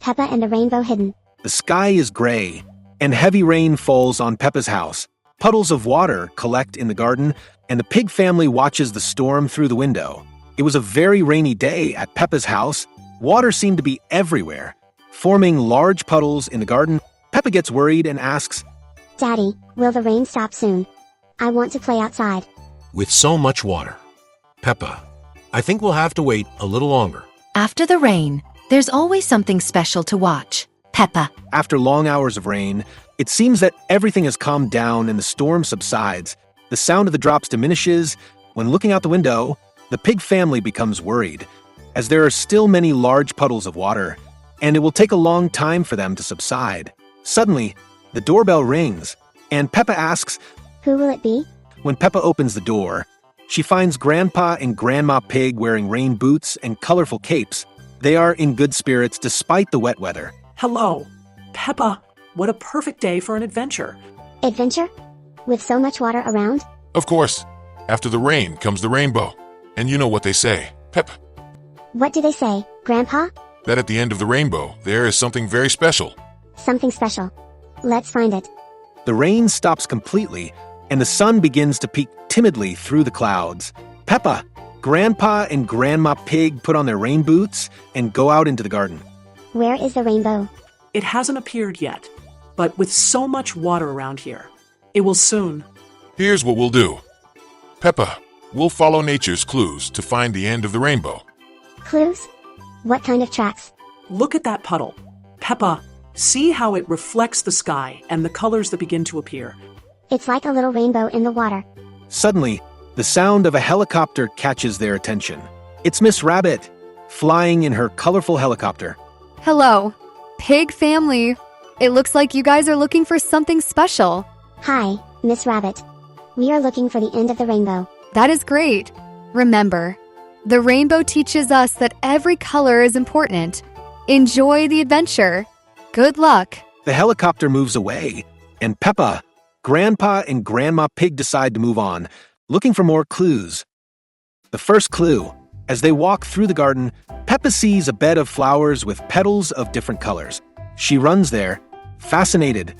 Peppa and the rainbow hidden. The sky is gray, and heavy rain falls on Peppa's house. Puddles of water collect in the garden, and the pig family watches the storm through the window. It was a very rainy day at Peppa's house. Water seemed to be everywhere, forming large puddles in the garden. Peppa gets worried and asks, Daddy, will the rain stop soon? I want to play outside. With so much water. Peppa, I think we'll have to wait a little longer. After the rain, there's always something special to watch. Peppa. After long hours of rain, it seems that everything has calmed down and the storm subsides. The sound of the drops diminishes. When looking out the window, the pig family becomes worried, as there are still many large puddles of water, and it will take a long time for them to subside. Suddenly, the doorbell rings, and Peppa asks, Who will it be? When Peppa opens the door, she finds Grandpa and Grandma Pig wearing rain boots and colorful capes. They are in good spirits despite the wet weather. Hello. Peppa, what a perfect day for an adventure. Adventure? With so much water around? Of course. After the rain comes the rainbow. And you know what they say, Peppa. What do they say, Grandpa? That at the end of the rainbow, there is something very special. Something special. Let's find it. The rain stops completely, and the sun begins to peek timidly through the clouds. Peppa, Grandpa, and Grandma Pig put on their rain boots and go out into the garden. Where is the rainbow? It hasn't appeared yet, but with so much water around here, it will soon. Here's what we'll do. Peppa, we'll follow nature's clues to find the end of the rainbow. Clues? What kind of tracks? Look at that puddle. Peppa, see how it reflects the sky and the colors that begin to appear. It's like a little rainbow in the water. Suddenly, the sound of a helicopter catches their attention. It's Miss Rabbit, flying in her colorful helicopter. Hello, pig family. It looks like you guys are looking for something special. Hi, Miss Rabbit. We are looking for the end of the rainbow. That is great. Remember, the rainbow teaches us that every color is important. Enjoy the adventure. Good luck. The helicopter moves away, and Peppa, Grandpa, and Grandma Pig decide to move on, looking for more clues. The first clue. As they walk through the garden, Peppa sees a bed of flowers with petals of different colors. She runs there, fascinated.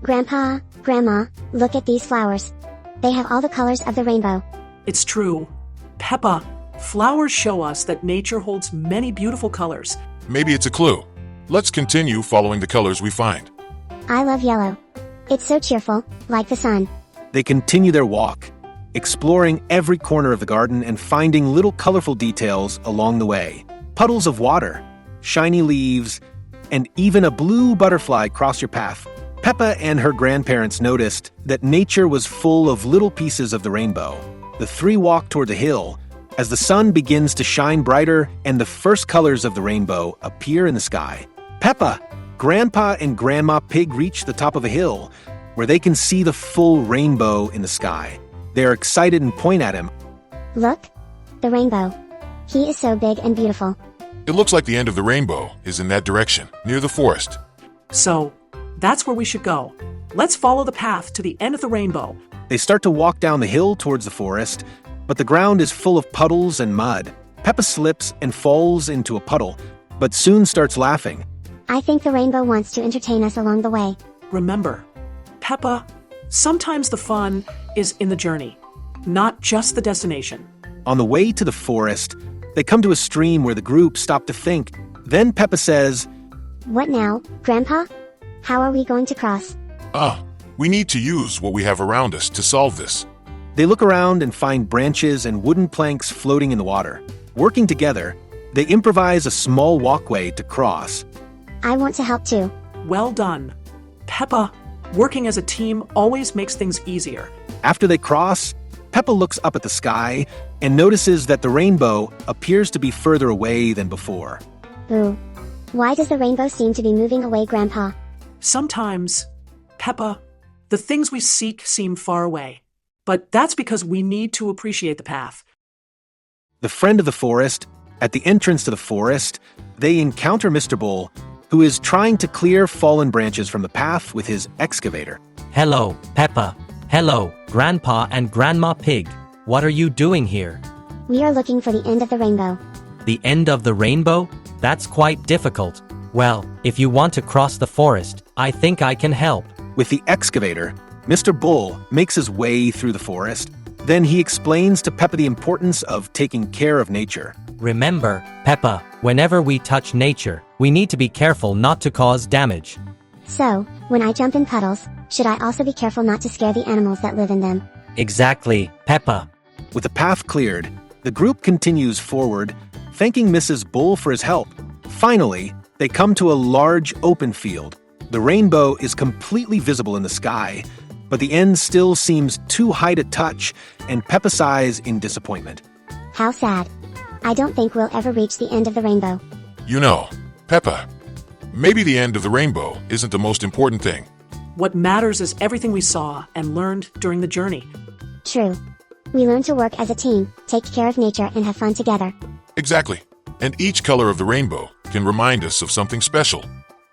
Grandpa, Grandma, look at these flowers. They have all the colors of the rainbow. It's true. Peppa, flowers show us that nature holds many beautiful colors. Maybe it's a clue. Let's continue following the colors we find. I love yellow. It's so cheerful, like the sun. They continue their walk, exploring every corner of the garden and finding little colorful details along the way. Puddles of water, shiny leaves, and even a blue butterfly cross your path. Peppa and her grandparents noticed that nature was full of little pieces of the rainbow. The three walk toward the hill as the sun begins to shine brighter and the first colors of the rainbow appear in the sky. Peppa, Grandpa, and Grandma Pig reach the top of a hill where they can see the full rainbow in the sky. They are excited and point at him. Look, the rainbow. He is so big and beautiful. It looks like the end of the rainbow is in that direction, near the forest. So, that's where we should go. Let's follow the path to the end of the rainbow. They start to walk down the hill towards the forest, but the ground is full of puddles and mud. Peppa slips and falls into a puddle, but soon starts laughing. I think the rainbow wants to entertain us along the way. Remember, Peppa, sometimes the fun is in the journey, not just the destination. On the way to the forest, they come to a stream where the group stop to think. Then Peppa says, What now, Grandpa? How are we going to cross? We need to use what we have around us to solve this. They look around and find branches and wooden planks floating in the water. Working together, they improvise a small walkway to cross. I want to help too. Well done. Peppa, working as a team always makes things easier. After they cross, Peppa looks up at the sky and notices that the rainbow appears to be further away than before. Ooh. Why does the rainbow seem to be moving away, Grandpa? Sometimes, Peppa, the things we seek seem far away. But that's because we need to appreciate the path. The friend of the forest, at the entrance to the forest, they encounter Mr. Bull, who is trying to clear fallen branches from the path with his excavator. Hello, Peppa. Hello, Grandpa and Grandma Pig. What are you doing here? We are looking for the end of the rainbow. The end of the rainbow? That's quite difficult. Well, if you want to cross the forest, I think I can help. With the excavator, Mr. Bull makes his way through the forest. Then he explains to Peppa the importance of taking care of nature. Remember, Peppa, whenever we touch nature, we need to be careful not to cause damage. So, when I jump in puddles, should I also be careful not to scare the animals that live in them? Exactly, Peppa. With the path cleared, the group continues forward, thanking Mrs. Bull for his help. Finally, they come to a large open field. The rainbow is completely visible in the sky, but the end still seems too high to touch, and Peppa sighs in disappointment. How sad. I don't think we'll ever reach the end of the rainbow. You know, Peppa, maybe the end of the rainbow isn't the most important thing. What matters is everything we saw and learned during the journey. True. We learn to work as a team, take care of nature, and have fun together. Exactly. And each color of the rainbow can remind us of something special.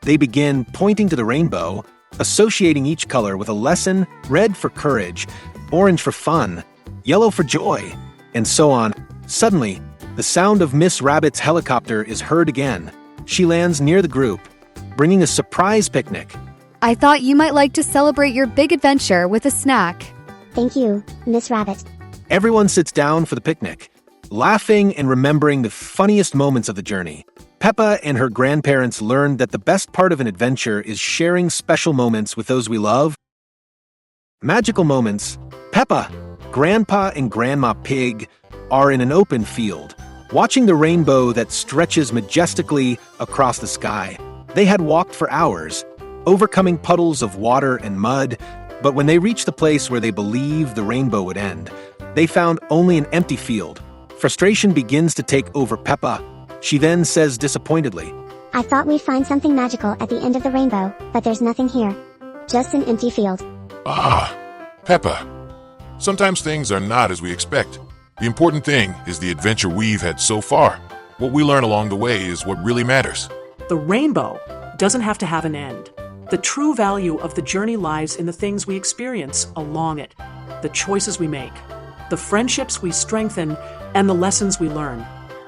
They begin pointing to the rainbow, associating each color with a lesson: red for courage, orange for fun, yellow for joy, and so on. Suddenly, the sound of Miss Rabbit's helicopter is heard again. She lands near the group, bringing a surprise picnic. I thought you might like to celebrate your big adventure with a snack. Thank you, Miss Rabbit. Everyone sits down for the picnic, laughing and remembering the funniest moments of the journey. Peppa and her grandparents learned that the best part of an adventure is sharing special moments with those we love. Magical moments. Peppa, Grandpa and Grandma Pig are in an open field, watching the rainbow that stretches majestically across the sky. They had walked for hours, overcoming puddles of water and mud, but when they reached the place where they believed the rainbow would end, they found only an empty field. Frustration begins to take over Peppa. She then says disappointedly, I thought we'd find something magical at the end of the rainbow, but there's nothing here. Just an empty field. Ah, Peppa. Sometimes things are not as we expect. The important thing is the adventure we've had so far. What we learn along the way is what really matters. The rainbow doesn't have to have an end. The true value of the journey lies in the things we experience along it, the choices we make, the friendships we strengthen, and the lessons we learn.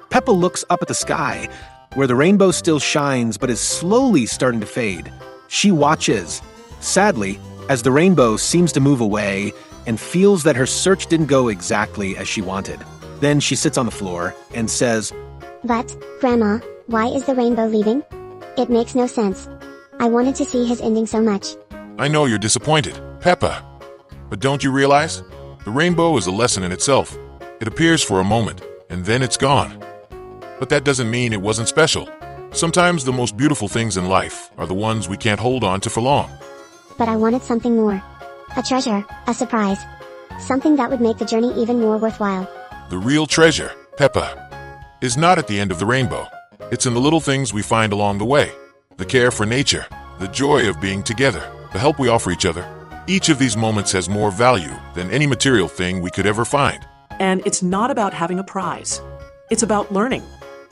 Peppa looks up at the sky, where the rainbow still shines but is slowly starting to fade. She watches, sadly, as the rainbow seems to move away and feels that her search didn't go exactly as she wanted. Then she sits on the floor and says, But, Grandma, why is the rainbow leaving? It makes no sense. I wanted to see his ending so much. I know you're disappointed, Peppa. But don't you realize? The rainbow is a lesson in itself. It appears for a moment, and then it's gone. But that doesn't mean it wasn't special. Sometimes the most beautiful things in life are the ones we can't hold on to for long. But I wanted something more. A treasure, a surprise. Something that would make the journey even more worthwhile. The real treasure, Peppa, is not at the end of the rainbow. It's in the little things we find along the way. The care for nature, the joy of being together, the help we offer each other. Each of these moments has more value than any material thing we could ever find. And it's not about having a prize. It's about learning.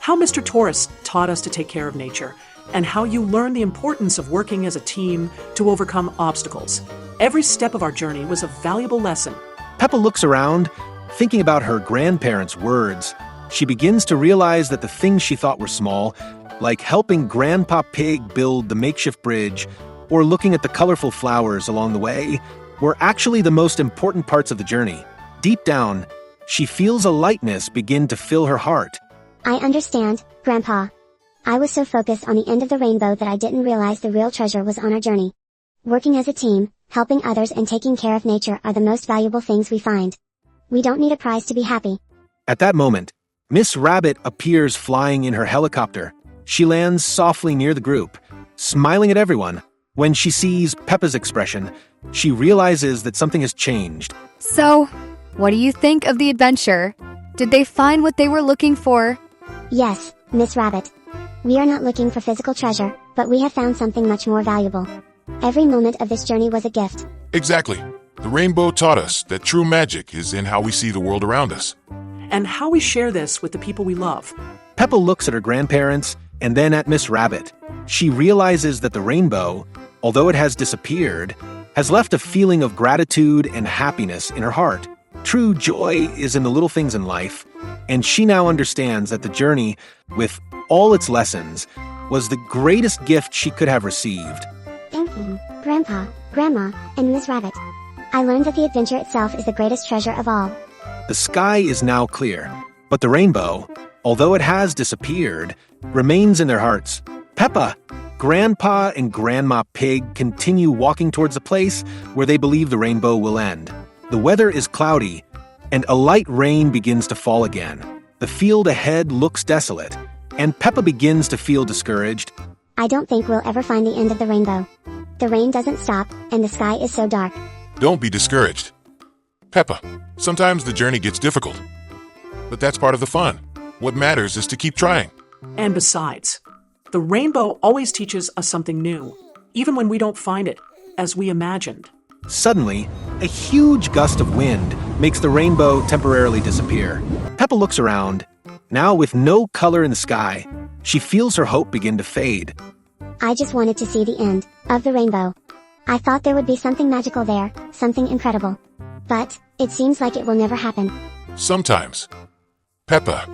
How Mr. Taurus taught us to take care of nature, and how you learn the importance of working as a team to overcome obstacles. Every step of our journey was a valuable lesson. Peppa looks around, thinking about her grandparents' words. She begins to realize that the things she thought were small, like helping Grandpa Pig build the makeshift bridge or looking at the colorful flowers along the way, were actually the most important parts of the journey. Deep down, she feels a lightness begin to fill her heart. I understand, Grandpa. I was so focused on the end of the rainbow that I didn't realize the real treasure was on our journey. Working as a team, helping others, and taking care of nature are the most valuable things we find. We don't need a prize to be happy. At that moment, Miss Rabbit appears flying in her helicopter. She lands softly near the group, smiling at everyone. When she sees Peppa's expression, she realizes that something has changed. So, what do you think of the adventure? Did they find what they were looking for? Yes, Miss Rabbit. We are not looking for physical treasure, but we have found something much more valuable. Every moment of this journey was a gift. Exactly. The rainbow taught us that true magic is in how we see the world around us. And how we share this with the people we love. Peppa looks at her grandparents and then at Miss Rabbit. She realizes that the rainbow, although it has disappeared, has left a feeling of gratitude and happiness in her heart. True joy is in the little things in life, and she now understands that the journey, with all its lessons, was the greatest gift she could have received. Thank you, Grandpa, Grandma, and Ms. Rabbit. I learned that the adventure itself is the greatest treasure of all. The sky is now clear, but the rainbow, although it has disappeared, remains in their hearts. Peppa, Grandpa, and Grandma Pig continue walking towards the place where they believe the rainbow will end. The weather is cloudy, and a light rain begins to fall again. The field ahead looks desolate, and Peppa begins to feel discouraged. I don't think we'll ever find the end of the rainbow. The rain doesn't stop, and the sky is so dark. Don't be discouraged. Peppa, sometimes the journey gets difficult. But that's part of the fun. What matters is to keep trying. And besides, the rainbow always teaches us something new, even when we don't find it as we imagined. Suddenly, a huge gust of wind makes the rainbow temporarily disappear. Peppa looks around. Now with no color in the sky, she feels her hope begin to fade. I just wanted to see the end of the rainbow. I thought there would be something magical there, something incredible. But it seems like it will never happen. Sometimes. Peppa,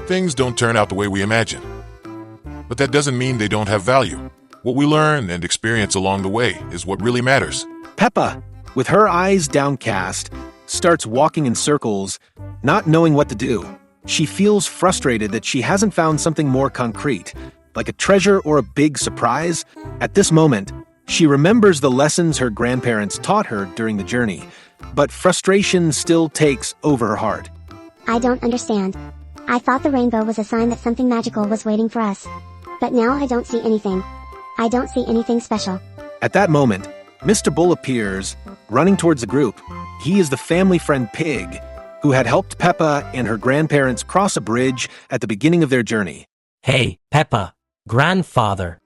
things don't turn out the way we imagine. But that doesn't mean they don't have value. What we learn and experience along the way is what really matters. Peppa, with her eyes downcast, starts walking in circles, not knowing what to do. She feels frustrated that she hasn't found something more concrete, like a treasure or a big surprise. At this moment, she remembers the lessons her grandparents taught her during the journey, but frustration still takes over her heart. I don't understand. I thought the rainbow was a sign that something magical was waiting for us. But now I don't see anything. I don't see anything special. At that moment, Mr. Bull appears, running towards the group. He is the family friend Pig, who had helped Peppa and her grandparents cross a bridge at the beginning of their journey. Hey, Peppa, Grandfather,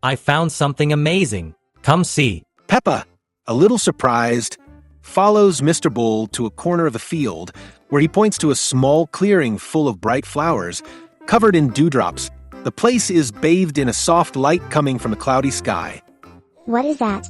I found something amazing. Come see. Peppa, a little surprised, follows Mr. Bull to a corner of the field where he points to a small clearing full of bright flowers, covered in dewdrops. The place is bathed in a soft light coming from a cloudy sky. What is that?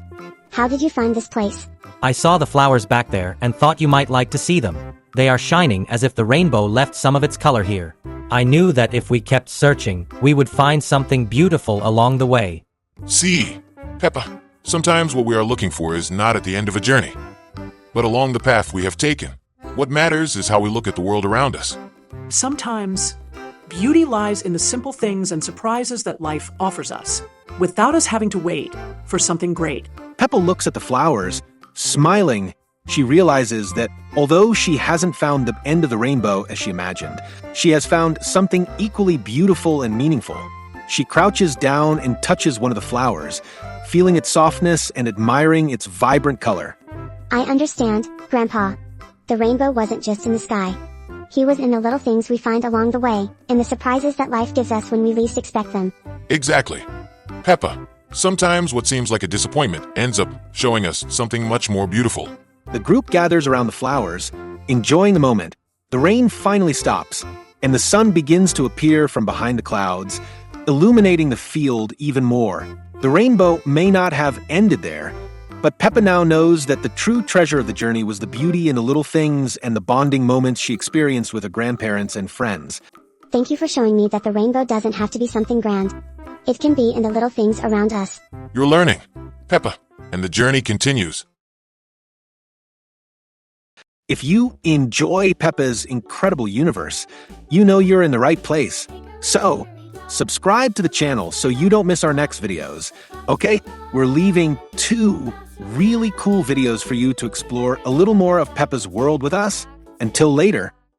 How did you find this place? I saw the flowers back there and thought you might like to see them. They are shining as if the rainbow left some of its color here. I knew that if we kept searching, we would find something beautiful along the way. See, Peppa, sometimes what we are looking for is not at the end of a journey, but along the path we have taken. What matters is how we look at the world around us. Sometimes, beauty lies in the simple things and surprises that life offers us, without us having to wait for something great. Peppa looks at the flowers. Smiling, she realizes that although she hasn't found the end of the rainbow as she imagined, she has found something equally beautiful and meaningful. She crouches down and touches one of the flowers, feeling its softness and admiring its vibrant color. I understand, Grandpa. The rainbow wasn't just in the sky. He was in the little things we find along the way, in the surprises that life gives us when we least expect them. Exactly. Peppa, sometimes what seems like a disappointment ends up showing us something much more beautiful. The group gathers around the flowers, enjoying the moment. The rain finally stops, and the sun begins to appear from behind the clouds, illuminating the field even more. The rainbow may not have ended there, but Peppa now knows that the true treasure of the journey was the beauty in the little things and the bonding moments she experienced with her grandparents and friends. Thank you for showing me that the rainbow doesn't have to be something grand. It can be in the little things around us. You're learning, Peppa, and the journey continues. If you enjoy Peppa's incredible universe, you know you're in the right place. So, subscribe to the channel so you don't miss our next videos. Okay, we're leaving 2 really cool videos for you to explore a little more of Peppa's world with us. Until later.